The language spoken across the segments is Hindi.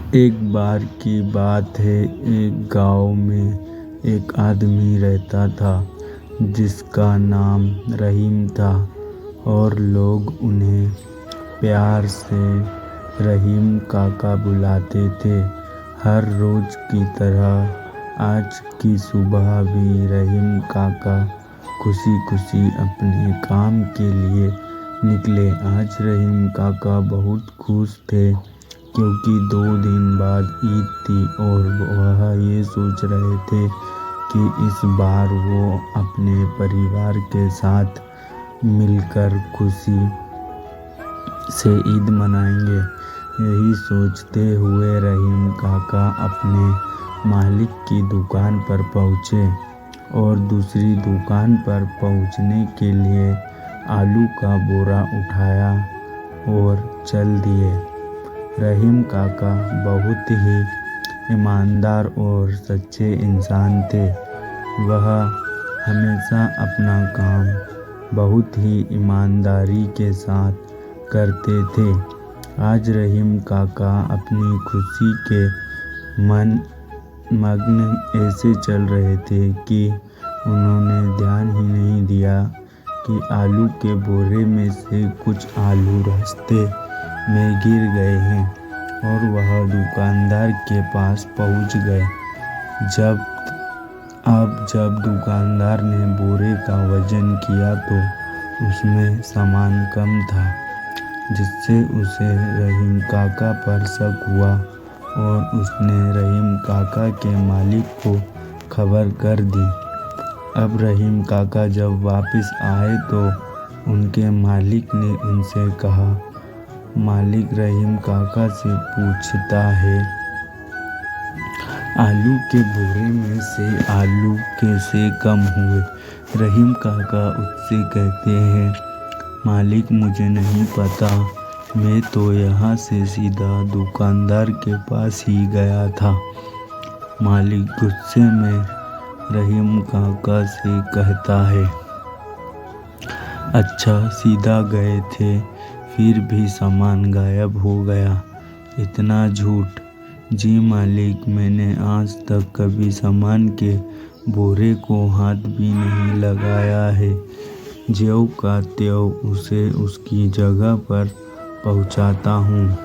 एक बार की बात है, एक गांव में एक आदमी रहता था जिसका नाम रहीम था और लोग उन्हें प्यार से रहीम काका बुलाते थे। हर रोज की तरह आज की सुबह भी रहीम काका खुशी खुशी अपने काम के लिए निकले। आज रहीम काका बहुत खुश थे क्योंकि 2 दिन बाद ईद थी और वह ये सोच रहे थे कि इस बार वो अपने परिवार के साथ मिलकर खुशी से ईद मनाएंगे। यही सोचते हुए रहीम काका अपने मालिक की दुकान पर पहुँचे और दूसरी दुकान पर पहुँचने के लिए आलू का बोरा उठाया और चल दिए। रहीम काका बहुत ही ईमानदार और सच्चे इंसान थे। वह हमेशा अपना काम बहुत ही ईमानदारी के साथ करते थे। आज रहीम काका अपनी खुशी के मग्न ऐसे चल रहे थे कि उन्होंने ध्यान ही नहीं दिया कि आलू के बोरे में से कुछ आलू रास्ते में गिर गए हैं और वह दुकानदार के पास पहुंच गए। जब दुकानदार ने बोरे का वजन किया तो उसमें सामान कम था, जिससे उसे रहीम काका पर शक हुआ और उसने रहीम काका के मालिक को खबर कर दी। अब रहीम काका जब वापस आए तो उनके मालिक ने उनसे कहा, मालिक रहीम काका से पूछता है, आलू के बोरे में से आलू कैसे कम हुए? रहीम काका उससे कहते हैं, मालिक मुझे नहीं पता, मैं तो यहाँ से सीधा दुकानदार के पास ही गया था। मालिक गुस्से में रहीम काका से कहता है, अच्छा सीधा गए थे, फिर भी सामान गायब हो गया, इतना झूठ। जी मालिक, मैंने आज तक कभी सामान के बोरे को हाथ भी नहीं लगाया है। ज्यों का त्यों उसे उसकी जगह पर पहुंचाता हूँ।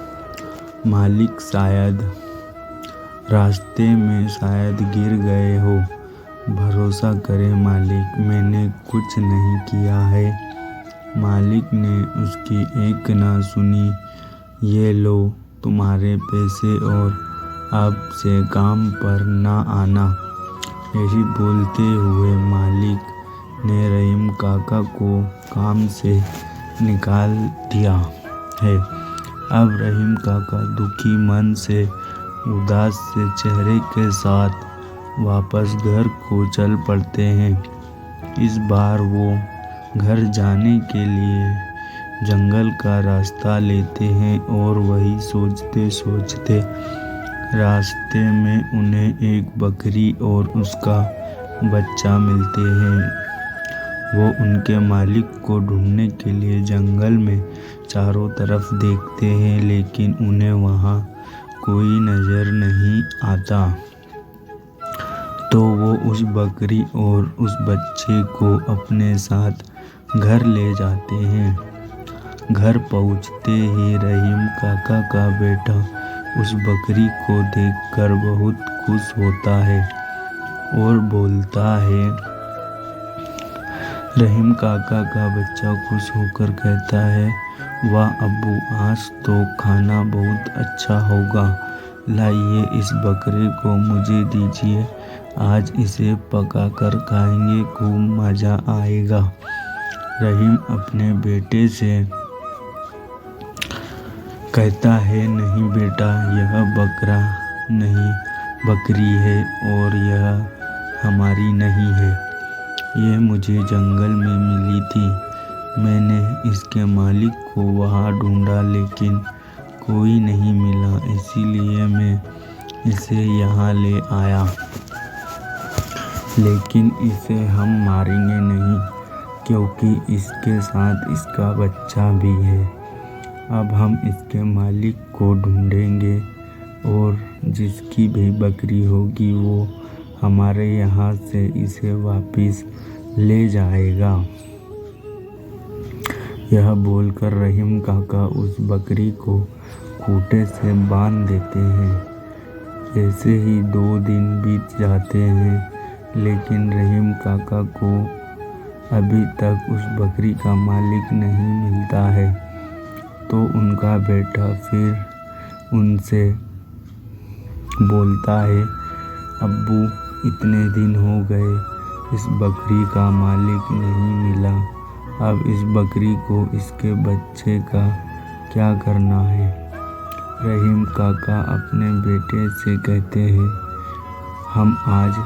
मालिक शायद रास्ते में शायद गिर गए हो। भरोसा करें मालिक, मैंने कुछ नहीं किया है। मालिक ने उसकी एक ना सुनी। ये लो तुम्हारे पैसे और अब से काम पर ना आना। यही बोलते हुए मालिक ने रहीम काका को काम से निकाल दिया है। अब रहीम काका दुखी मन से, उदास से चेहरे के साथ वापस घर को चल पड़ते हैं। इस बार वो घर जाने के लिए जंगल का रास्ता लेते हैं और वही सोचते सोचते रास्ते में उन्हें एक बकरी और उसका बच्चा मिलते हैं। वो उनके मालिक को ढूंढने के लिए जंगल में चारों तरफ देखते हैं, लेकिन उन्हें वहाँ कोई नज़र नहीं आता। तो वो उस बकरी और उस बच्चे को अपने साथ घर ले जाते हैं। घर पहुँचते ही रहीम काका का बेटा उस बकरी को देखकर बहुत खुश होता है और बोलता है, रहीम काका का बच्चा खुश होकर कहता है, वाह अब्बू, आज तो खाना बहुत अच्छा होगा। लाइए इस बकरे को मुझे दीजिए, आज इसे पका कर खाएंगे, खूब मज़ा आएगा। रहीम अपने बेटे से कहता है, नहीं बेटा, यह बकरा नहीं बकरी है और यह हमारी नहीं है। ये मुझे जंगल में मिली थी। मैंने इसके मालिक को वहाँ ढूंढा लेकिन कोई नहीं मिला, इसीलिए मैं इसे यहाँ ले आया। लेकिन इसे हम मारेंगे नहीं क्योंकि इसके साथ इसका बच्चा भी है। अब हम इसके मालिक को ढूंढेंगे। और जिसकी भी बकरी होगी वो हमारे यहाँ से इसे वापस ले जाएगा। यह बोलकर रहीम काका उस बकरी को खूंटे से बांध देते हैं। ऐसे ही 2 दिन बीत जाते हैं, लेकिन रहीम काका को अभी तक उस बकरी का मालिक नहीं मिलता है। तो उनका बेटा फिर उनसे बोलता है, अब्बू इतने दिन हो गए इस बकरी का मालिक नहीं मिला, अब इस बकरी को इसके बच्चे का क्या करना है। रहीम काका अपने बेटे से कहते हैं, हम आज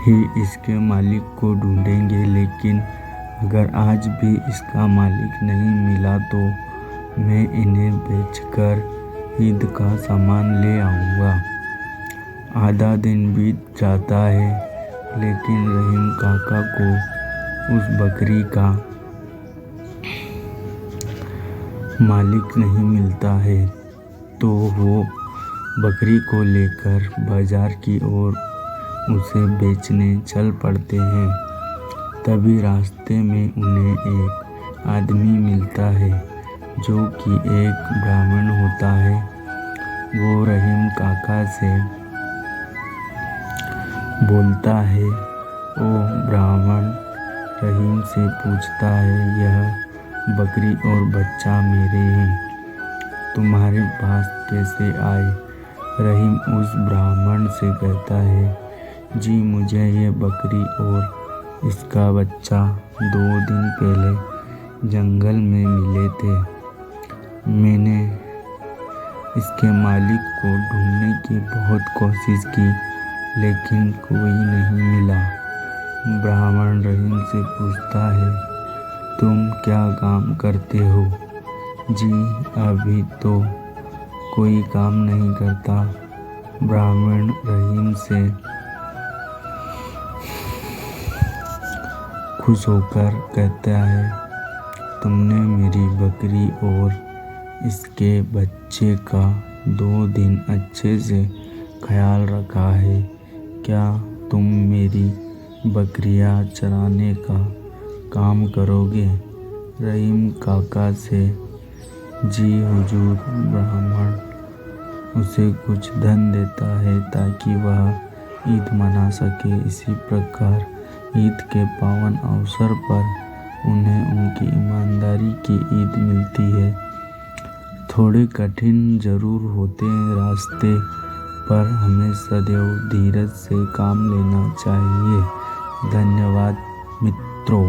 ही इसके मालिक को ढूंढेंगे, लेकिन अगर आज भी इसका मालिक नहीं मिला तो मैं इन्हें बेचकर ईद का सामान ले आऊँगा। आधा दिन बीत जाता है, लेकिन रहीम काका को उस बकरी का मालिक नहीं मिलता है। तो वो बकरी को लेकर बाजार की ओर उसे बेचने चल पड़ते हैं। तभी रास्ते में उन्हें एक आदमी मिलता है जो कि एक ब्राह्मण होता है। वो रहीम काका से बोलता है। वो ब्राह्मण रहीम से पूछता है, यह बकरी और बच्चा मेरे हैं, तुम्हारे पास कैसे आए। रहीम उस ब्राह्मण से कहता है, जी मुझे ये बकरी और इसका बच्चा 2 दिन पहले जंगल में मिले थे। मैंने इसके मालिक को ढूंढने की बहुत कोशिश की, लेकिन कोई नहीं मिला। ब्राह्मण रहीम से पूछता है, तुम क्या काम करते हो। जी अभी तो कोई काम नहीं करता। ब्राह्मण रहीम से खुश होकर कहता है, तुमने मेरी बकरी और इसके बच्चे का 2 दिन अच्छे से ख्याल रखा है। क्या तुम मेरी बकरियां चराने का काम करोगे। रहीम काका से, जी हुजूर। ब्राह्मण उसे कुछ धन देता है ताकि वह ईद मना सके। इसी प्रकार ईद के पावन अवसर पर उन्हें उनकी ईमानदारी की ईद मिलती है। थोड़े कठिन जरूर होते हैं रास्ते, पर हमें सदैव धीरज से काम लेना चाहिए। धन्यवाद मित्रों।